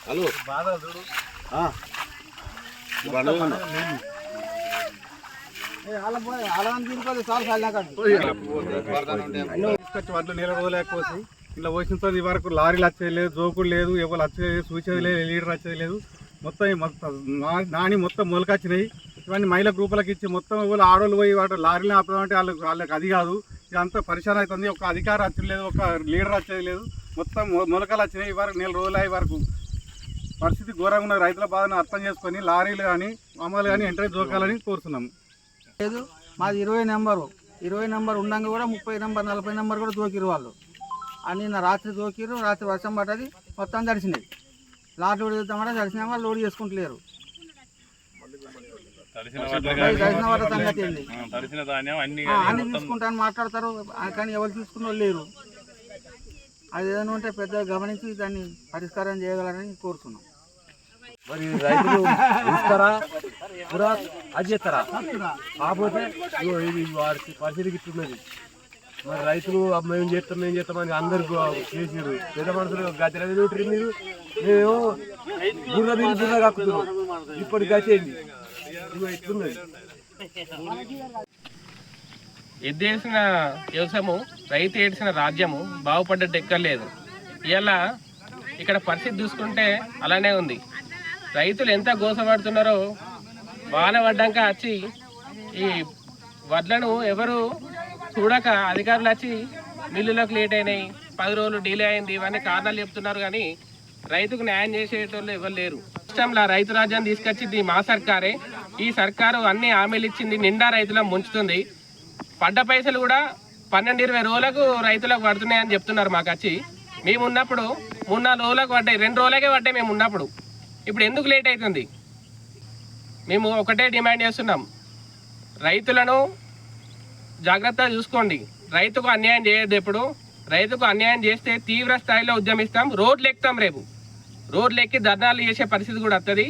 Hello బాధ చూడు వడ్లు నీళ్ళ రోజులేకపోతే ఇలా వచ్చిన ఈ వరకు లారీలు వచ్చేది లేదు, జోకుడు లేదు, ఎవరు వచ్చేది చూసేది లేదు, లీడర్ వచ్చేది లేదు. మొత్తం నాని మొత్తం మొలకొచ్చినాయి. ఇవన్నీ మహిళా గ్రూపులకు ఇచ్చి మొత్తం ఎవరు ఆడోళ్ళు పోయి వాటి లారీలు ఆపదామంటే వాళ్ళకి అది కాదు. ఇదంతా పరిశాన్ అవుతుంది. ఒక అధికారం వచ్చేది లేదు, ఒక లీడర్ వచ్చేది లేదు. మొత్తం మొలకలు వచ్చినాయి. ఈ వరకు నెల రోజులు అయ్యే వరకు పరిస్థితి ఘోరంగా ఉన్న రైతుల బాధను అర్థం చేసుకొని లారీలు కానీ అమలు కానీ ఎంట్రీ జోకాలని కోరుతున్నాము. లేదు మాది 20 నెంబర్ ఉండగా కూడా 30 నెంబర్ 40 నెంబర్ కూడా జోకిరు వాళ్ళు. అని నా రాత్రి జోకిరు, రాత్రి వర్షం పడ్డది, మొత్తం తడిసినాయి. లారీ లోడ్ చేద్దామంటే తడిసిన వాళ్ళు లోడ్ చేసుకుంటలేరు. అన్ని తీసుకుంటాను మాట్లాడతారు కానీ ఎవరు తీసుకున్న లేరు. అది ఏదైనా ఉంటే పెద్దగా గమనించి దాన్ని పరిష్కారం చేయగలరని కోరుతున్నాం. మరి రైతులు ఇస్తారా కూడా అది చేస్తారా? కాకపోతే ఇది వారికి పరిస్థితికి ఇస్తున్నది. మరి రైతులు మేము చేస్తామని అందరు చేసారు. పెద్ద మనుషులు గతి మీరు మేము బుర్ర కక్కుతున్నాం. ఇప్పటి గతి ఏంది ఇస్తున్నది. ఎద్దేసిన వ్యవసాయము, రైతు ఏడ్చిన రాజ్యము బాగుపడ్డట్టు ఎక్కర్లేదు. ఇలా ఇక్కడ పరిస్థితి చూసుకుంటే అలానే ఉంది. రైతులు ఎంత గోసపడుతున్నారో వాన పడ్డాక వచ్చి ఈ వడ్లను ఎవరు చూడక అధికారులు వచ్చి మిల్లులకు లేట్ అయినాయి, 10 రోజులు డిలే అయింది, ఇవన్నీ కారణాలు చెప్తున్నారు. కానీ రైతుకు న్యాయం చేసేటోళ్ళు ఎవరు లేరు. ఇష్టంలా రైతు రాజ్యాన్ని తీసుకొచ్చింది మా సర్కారే. ఈ సర్కారు అన్ని హామీలు ఇచ్చింది, నిండా రైతులను ముంచుతుంది. పడ్డ పైసలు కూడా 12-20 రోజులకు రైతులకు పడుతున్నాయని చెప్తున్నారు. మాకు వచ్చి మేము ఉన్నప్పుడు 3-4 రోజులకు పడ్డాయి, 2 రోజులకే పడ్డాయి మేము ఉన్నప్పుడు. ఇప్పుడు ఎందుకు లేట్ అవుతుంది? మేము ఒకటే డిమాండ్ చేస్తున్నాం, రైతులను జాగ్రత్తగా చూసుకోండి. రైతుకు అన్యాయం చేయొద్దు. ఎప్పుడు రైతుకు అన్యాయం చేస్తే తీవ్ర స్థాయిలో ఉద్యమిస్తాం, రోడ్లు ఎక్కుతాం. రేపు రోడ్లు ఎక్కి ధర్నాలు చేసే పరిస్థితి కూడా వస్తుంది.